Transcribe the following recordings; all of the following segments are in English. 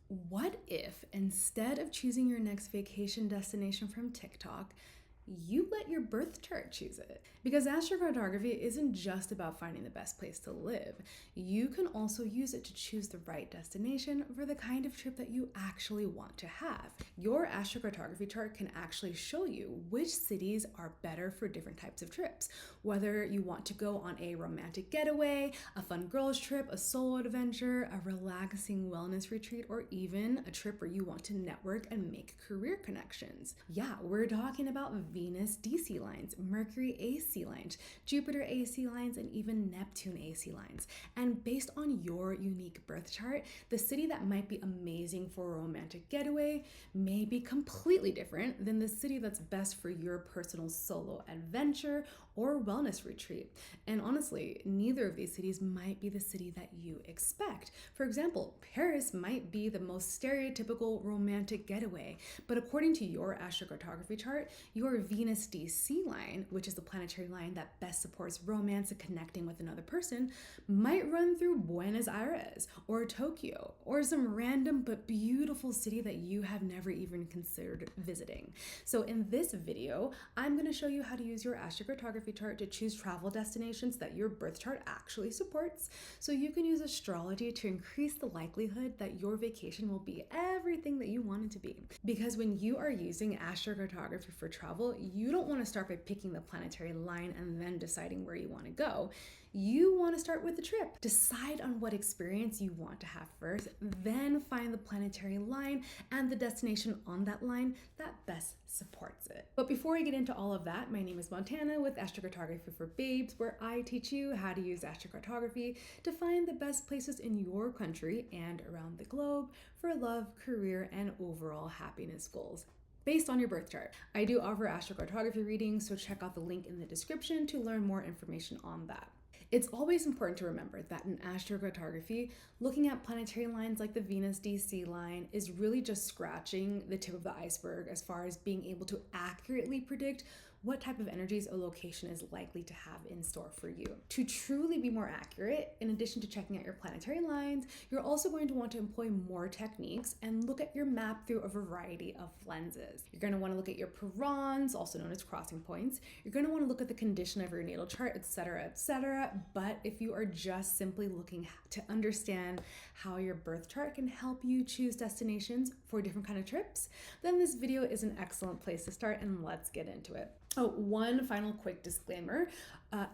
What if instead of choosing your next vacation destination from TikTok, you let your birth chart choose it? Because astrocartography isn't just about finding the best place to live. You can also use it to choose the right destination for the kind of trip that you actually want to have. Your astrocartography chart can actually show you which cities are better for different types of trips. Whether you want to go on a romantic getaway, a fun girls trip, a solo adventure, a relaxing wellness retreat, or even a trip where you want to network and make career connections. Yeah, we're talking about Venus DC lines, Mercury AC lines, Jupiter AC lines, and even Neptune AC lines. And based on your unique birth chart, the city that might be amazing for a romantic getaway may be completely different than the city that's best for your personal solo adventure or wellness retreat. And honestly, neither of these cities might be the city that you expect. For example, Paris might be the most stereotypical romantic getaway, but according to your astrocartography chart, your Venus DC line, which is the planetary line that best supports romance and connecting with another person, might run through Buenos Aires or Tokyo or some random but beautiful city that you have never even considered visiting. So in this video, I'm going to show you how to use your astrocartography chart to choose travel destinations that your birth chart actually supports, so you can use astrology to increase the likelihood that your vacation will be everything that you want it to be. Because when you are using astrocartography for travel, you don't want to start by picking the planetary line and then deciding where you want to go. You want to start with the trip. Decide on what experience you want to have first, then find the planetary line and the destination on that line that best supports it. But before we get into all of that, my name is Montana with Astrocartography for Babes, where I teach you how to use astrocartography to find the best places in your country and around the globe for love, career, and overall happiness goals based on your birth chart. I do offer astrocartography readings, so check out the link in the description to learn more information on that. It's always important to remember that in astrocartography, looking at planetary lines like the Venus DC line is really just scratching the tip of the iceberg as far as being able to accurately predict what type of energies a location is likely to have in store for you. To truly be more accurate, in addition to checking out your planetary lines, you're also going to want to employ more techniques and look at your map through a variety of lenses. You're going to want to look at your parans, also known as crossing points. You're going to want to look at the condition of your natal chart, etc., etc. But if you are just simply looking to understand how your birth chart can help you choose destinations for different kind of trips, then this video is an excellent place to start, and let's get into it. Oh, one final quick disclaimer.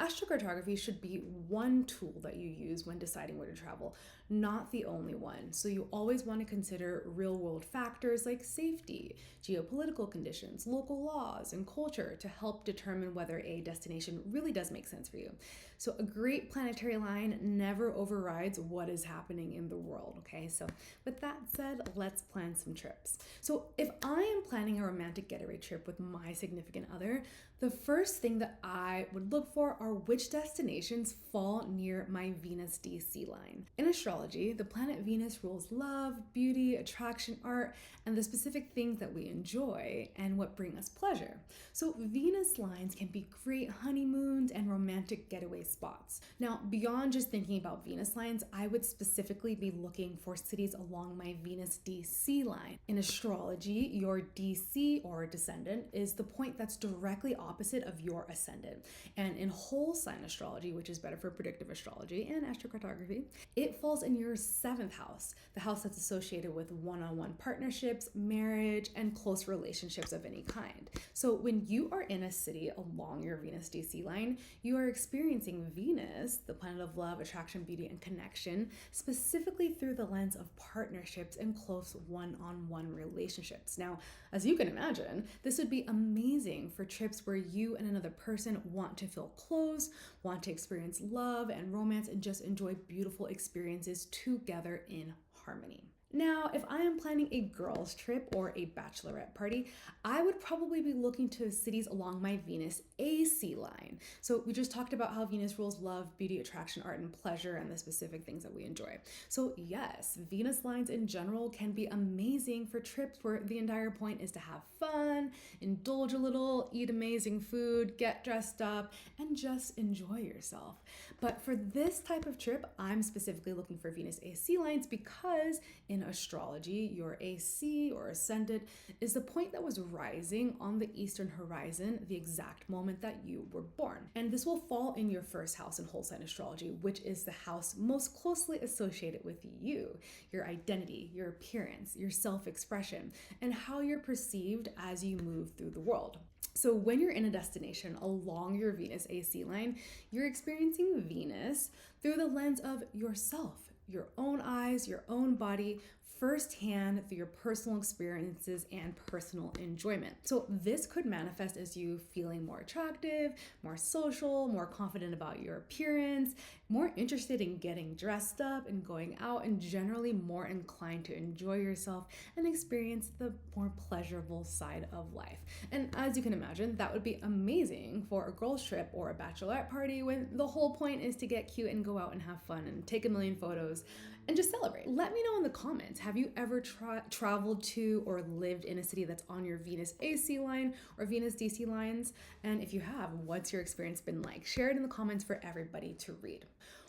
Astrocartography should be one tool that you use when deciding where to travel, not the only one. So you always want to consider real-world factors like safety, geopolitical conditions, local laws, and culture to help determine whether a destination really does make sense for you. So a great planetary line never overrides what is happening in the world, okay? So with that said, let's plan some trips. So if I am planning a romantic getaway trip with my significant other, the first thing that I would look for are which destinations fall near my Venus DC line. In astrology, the planet Venus rules love, beauty, attraction, art, and the specific things that we enjoy and what bring us pleasure. So Venus lines can be great honeymoons and romantic getaway spots. Now, beyond just thinking about Venus lines, I would specifically be looking for cities along my Venus DC line. In astrology, your DC or descendant is the point that's directly opposite of your ascendant. And in whole sign astrology, which is better for predictive astrology and astrocartography, it falls in your 7th house, the house that's associated with one-on-one partnerships, marriage, and close relationships of any kind. So when you are in a city along your Venus DC line, you are experiencing Venus, the planet of love, attraction, beauty, and connection, specifically through the lens of partnerships and close one-on-one relationships. Now, as you can imagine, this would be amazing for trips where you and another person want to feel close, want to experience love and romance, and just enjoy beautiful experiences together in harmony. Now, if I am planning a girls' trip or a bachelorette party, I would probably be looking to cities along my Venus AC line. So we just talked about how Venus rules love, beauty, attraction, art, and pleasure, and the specific things that we enjoy. So yes, Venus lines in general can be amazing for trips where the entire point is to have fun, indulge a little, eat amazing food, get dressed up, and just enjoy yourself. But for this type of trip, I'm specifically looking for Venus AC lines because in in astrology, your AC or ascendant is the point that was rising on the eastern horizon the exact moment that you were born. And this will fall in your first house in whole sign astrology, which is the house most closely associated with you, your identity, your appearance, your self-expression, and how you're perceived as you move through the world. So when you're in a destination along your Venus AC line, you're experiencing Venus through the lens of yourself, your own eyes, your own body, firsthand through your personal experiences and personal enjoyment. So this could manifest as you feeling more attractive, more social, more confident about your appearance, more interested in getting dressed up and going out, and generally more inclined to enjoy yourself and experience the more pleasurable side of life. And as you can imagine, that would be amazing for a girls' trip or a bachelorette party when the whole point is to get cute and go out and have fun and take a million photos and just celebrate. Let me know in the comments, have you ever traveled to or lived in a city that's on your Venus AC line or Venus DC lines? And if you have, what's your experience been like? Share it in the comments for everybody to read.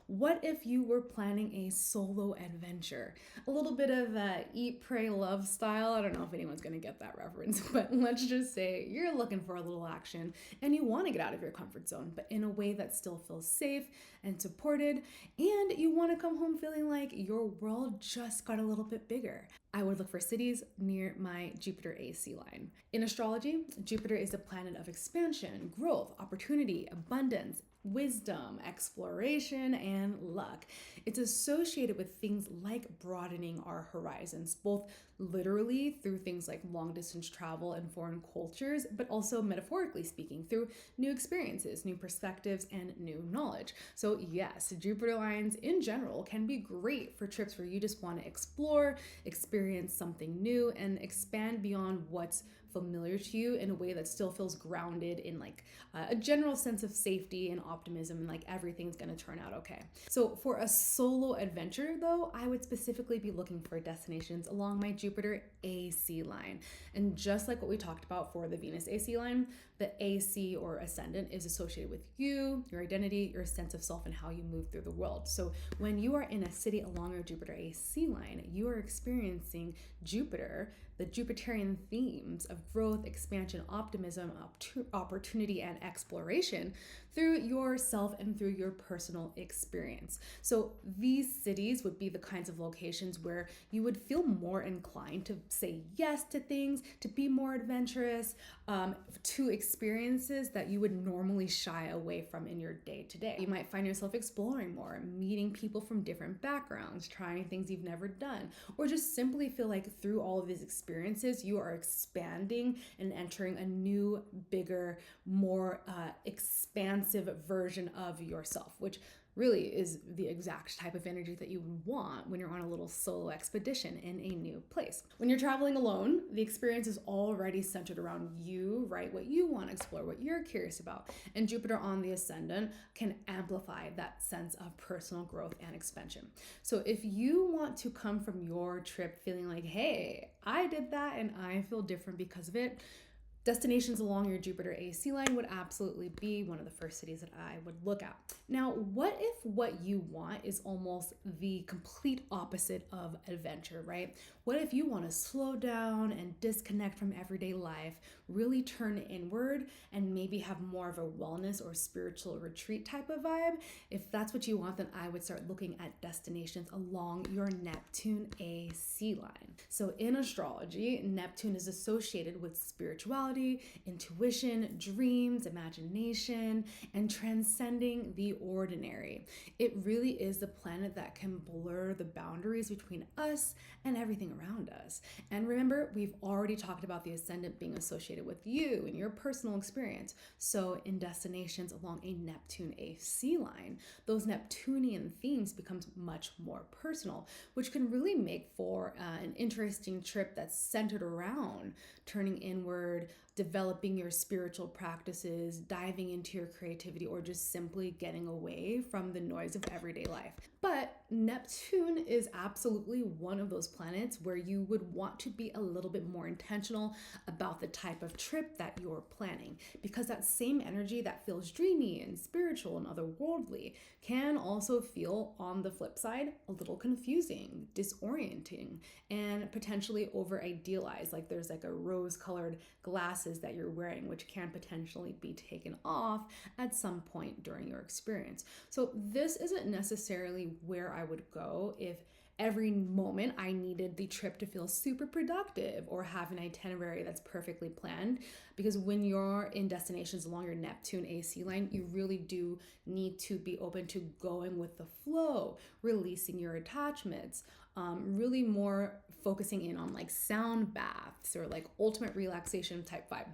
What if you were planning a solo adventure? A little bit of eat, pray, love style. I don't know if anyone's gonna get that reference, but let's just say you're looking for a little action and you wanna get out of your comfort zone, but in a way that still feels safe and supported, and you wanna come home feeling like your world just got a little bit bigger. I would look for cities near my Jupiter AC line. In astrology, Jupiter is the planet of expansion, growth, opportunity, abundance, wisdom, exploration, and luck. It's associated with things like broadening our horizons, both literally through things like long distance travel and foreign cultures, but also metaphorically speaking through new experiences, new perspectives, and new knowledge. So yes, Jupiter lines in general can be great for trips where you just want to explore, experience something new, and expand beyond what's familiar to you in a way that still feels grounded in like a general sense of safety and optimism, and like everything's gonna turn out okay. So for a solo adventure though, I would specifically be looking for destinations along my Jupiter AC line. And just like what we talked about for the Venus AC line, the AC or ascendant is associated with you, your identity, your sense of self, and how you move through the world. So when you are in a city along your Jupiter AC line, you are experiencing Jupiter, the Jupiterian themes of growth, expansion, optimism, opportunity, and exploration through yourself and through your personal experience. So these cities would be the kinds of locations where you would feel more inclined to say yes to things, to be more adventurous, to experiences that you would normally shy away from in your day-to-day. You might find yourself exploring more, meeting people from different backgrounds, trying things you've never done, or just simply feel like through all of these experiences, you are expanding and entering a new, bigger, more expansive version of yourself, which really is the exact type of energy that you would want when you're on a little solo expedition in a new place. When you're traveling alone, the experience is already centered around you, right? What you want to explore, what you're curious about. And Jupiter on the ascendant can amplify that sense of personal growth and expansion. So if you want to come from your trip feeling like, hey, I did that and I feel different because of it, destinations along your Jupiter AC line would absolutely be one of the first cities that I would look at. Now, what if what you want is almost the complete opposite of adventure, right? What if you want to slow down and disconnect from everyday life, really turn inward, and maybe have more of a wellness or spiritual retreat type of vibe? If that's what you want, then I would start looking at destinations along your Neptune AC line. So in astrology, Neptune is associated with spirituality, intuition, dreams, imagination, and transcending the ordinary. It really is the planet that can blur the boundaries between us and everything around us. And remember, we've already talked about the ascendant being associated with you and your personal experience. So in destinations along a Neptune AC line, those Neptunian themes becomes much more personal, which can really make for an interesting trip that's centered around turning inward, developing your spiritual practices, diving into your creativity, or just simply getting away from the noise of everyday life. But Neptune is absolutely one of those planets where you would want to be a little bit more intentional about the type of trip that you're planning, because that same energy that feels dreamy and spiritual and otherworldly can also feel, on the flip side, a little confusing, disorienting, and potentially over idealized. Like there's like a rose-colored glasses that you're wearing, which can potentially be taken off at some point during your experience. So this isn't necessarily where I would go if every moment I needed the trip to feel super productive or have an itinerary that's perfectly planned. Because when you're in destinations along your Neptune AC line, you really do need to be open to going with the flow, releasing your attachments, really more focusing in on like sound baths or like ultimate relaxation type vibe.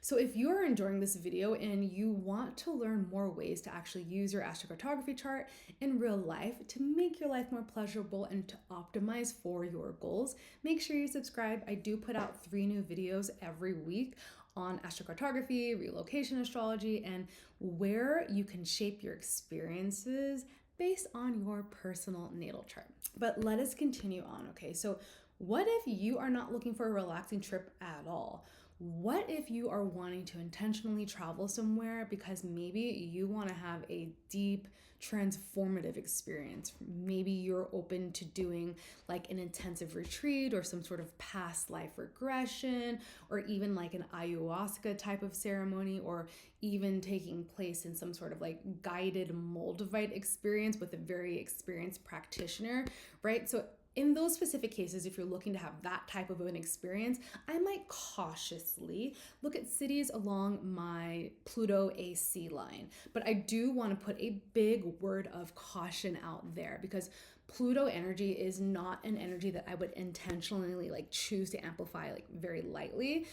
So if you're enjoying this video and you want to learn more ways to actually use your astrocartography chart in real life to make your life more pleasurable and to optimize for your goals, make sure you subscribe. I do put out 3 new videos every week on astrocartography, relocation astrology, and where you can shape your experiences based on your personal natal chart. But let us continue on, okay? So what if you are not looking for a relaxing trip at all? What if you are wanting to intentionally travel somewhere because maybe you want to have a deep, transformative experience? Maybe you're open to doing like an intensive retreat or some sort of past life regression, or even like an ayahuasca type of ceremony, or even taking place in some sort of like guided Moldavite experience with a very experienced practitioner, right? So in those specific cases, if you're looking to have that type of an experience, I might cautiously look at cities along my Pluto AC line. But I do want to put a big word of caution out there, because Pluto energy is not an energy that I would intentionally like choose to amplify like very lightly.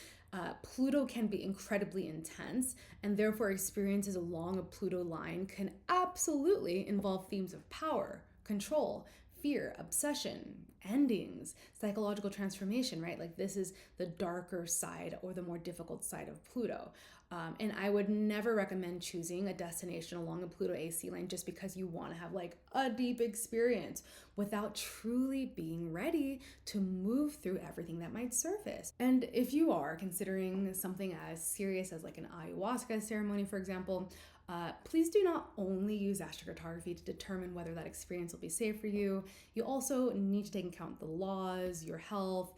Pluto can be incredibly intense, and therefore experiences along a Pluto line can absolutely involve themes of power, control, fear, obsession, endings, psychological transformation, right? Like this is the darker side or the more difficult side of Pluto. And I would never recommend choosing a destination along a Pluto AC line just because you want to have like a deep experience without truly being ready to move through everything that might surface. And if you are considering something as serious as like an ayahuasca ceremony, for example, please do not only use astrocartography to determine whether that experience will be safe for you. You also need to take into account the laws, your health,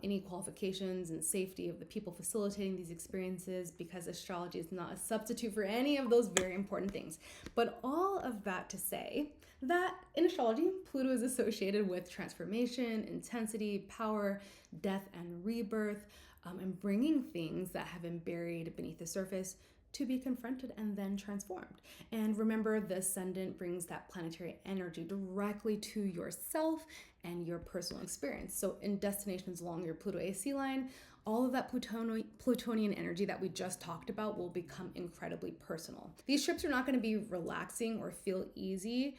any qualifications and safety of the people facilitating these experiences, because astrology is not a substitute for any of those very important things. But all of that to say that in astrology, Pluto is associated with transformation, intensity, power, death, and rebirth, and bringing things that have been buried beneath the surface to be confronted and then transformed. And remember, the ascendant brings that planetary energy directly to yourself and your personal experience. So in destinations along your Pluto AC line, all of that Plutonian energy that we just talked about will become incredibly personal. These trips are not going to be relaxing or feel easy,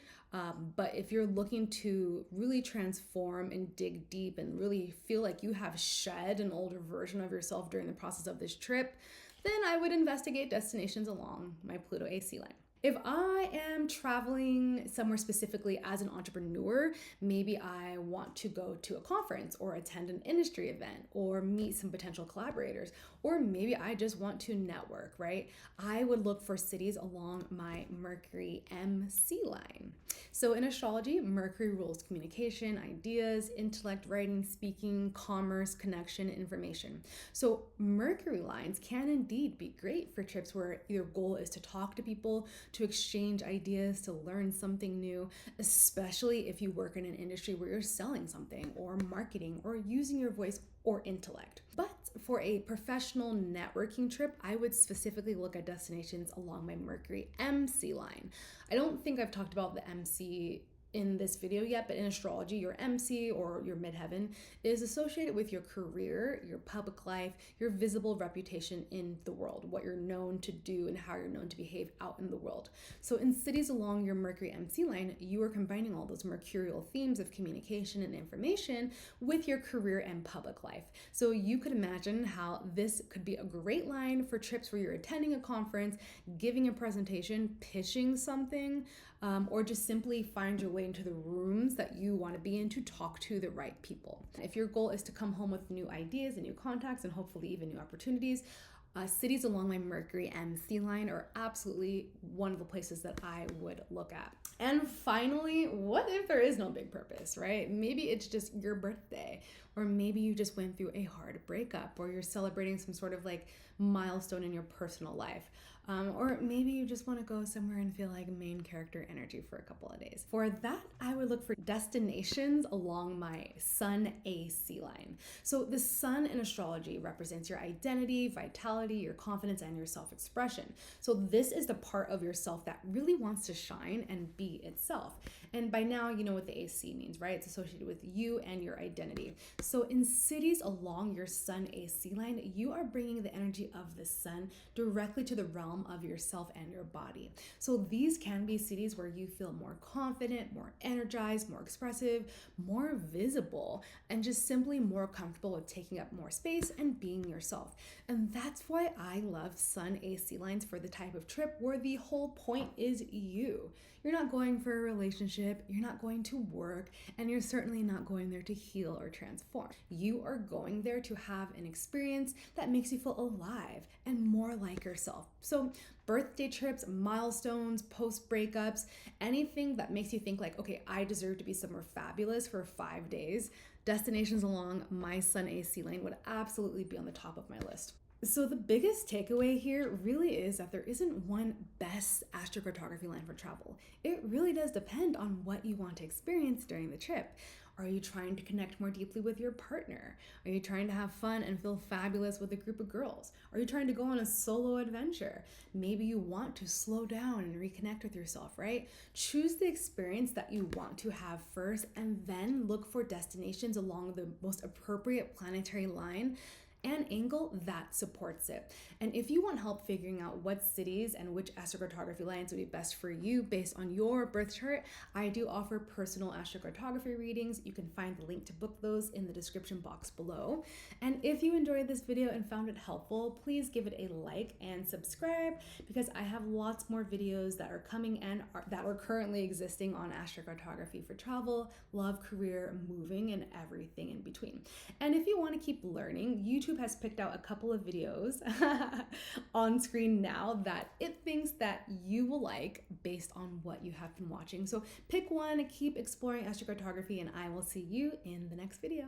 but if you're looking to really transform and dig deep and really feel like you have shed an older version of yourself during the process of this trip, then I would investigate destinations along my Pluto AC line. If I am traveling somewhere specifically as an entrepreneur, maybe I want to go to a conference or attend an industry event or meet some potential collaborators, or maybe I just want to network, right? I would look for cities along my Mercury MC line. So in astrology, Mercury rules communication, ideas, intellect, writing, speaking, commerce, connection, information. So Mercury lines can indeed be great for trips where your goal is to talk to people, to exchange ideas, to learn something new, especially if you work in an industry where you're selling something or marketing or using your voice or intellect. But for a professional networking trip, I would specifically look at destinations along my Mercury MC line. I don't think I've talked about the MC in this video yet, but in astrology, your MC or your midheaven is associated with your career, your public life, your visible reputation in the world, what you're known to do and how you're known to behave out in the world. So in cities along your Mercury MC line, you are combining all those mercurial themes of communication and information with your career and public life. So you could imagine how this could be a great line for trips where you're attending a conference, giving a presentation, pitching something, or just simply find your way into the rooms that you want to be in to talk to the right people. If your goal is to come home with new ideas and new contacts and hopefully even new opportunities, cities along my Mercury MC line are absolutely one of the places that I would look at. And finally, what if there is no big purpose, right? Maybe it's just your birthday, or maybe you just went through a hard breakup, or you're celebrating some sort of like milestone in your personal life. Or maybe you just want to go somewhere and feel like main character energy for a couple of days. For that, I would look for destinations along my Sun AC line. So the sun in astrology represents your identity, vitality, your confidence, and your self-expression. So this is the part of yourself that really wants to shine and be itself. And by now, you know what the AC means, right? It's associated with you and your identity. So in cities along your Sun AC line, you are bringing the energy of the sun directly to the realm of yourself and your body. So these can be cities where you feel more confident, more energized, more expressive, more visible, and just simply more comfortable with taking up more space and being yourself. And that's why I love Sun AC lines for the type of trip where the whole point is you. You're not going for a relationship, you're not going to work, and you're certainly not going there to heal or transform. You are going there to have an experience that makes you feel alive and more like yourself. So birthday trips, milestones, post breakups, anything that makes you think like, okay, I deserve to be somewhere fabulous for 5 days, destinations along my Sun AC lane would absolutely be on the top of my list. So the biggest takeaway here really is that there isn't one best astrocartography line for travel. It really does depend on what you want to experience during the trip. Are you trying to connect more deeply with your partner? Are you trying to have fun and feel fabulous with a group of girls? Are you trying to go on a solo adventure? Maybe you want to slow down and reconnect with yourself, right? Choose the experience that you want to have first, and then look for destinations along the most appropriate planetary line and angle that supports it. And if you want help figuring out what cities and which astrocartography lines would be best for you based on your birth chart, I do offer personal astrocartography readings. You can find the link to book those in the description box below. And if you enjoyed this video and found it helpful, please give it a like and subscribe, because I have lots more videos that are coming and that are currently existing on astrocartography for travel, love, career, moving, and everything in between. And if you want to keep learning, YouTube has picked out a couple of videos on screen now that it thinks that you will like based on what you have been watching. So pick one, keep exploring astrocartography, and I will see you in the next video.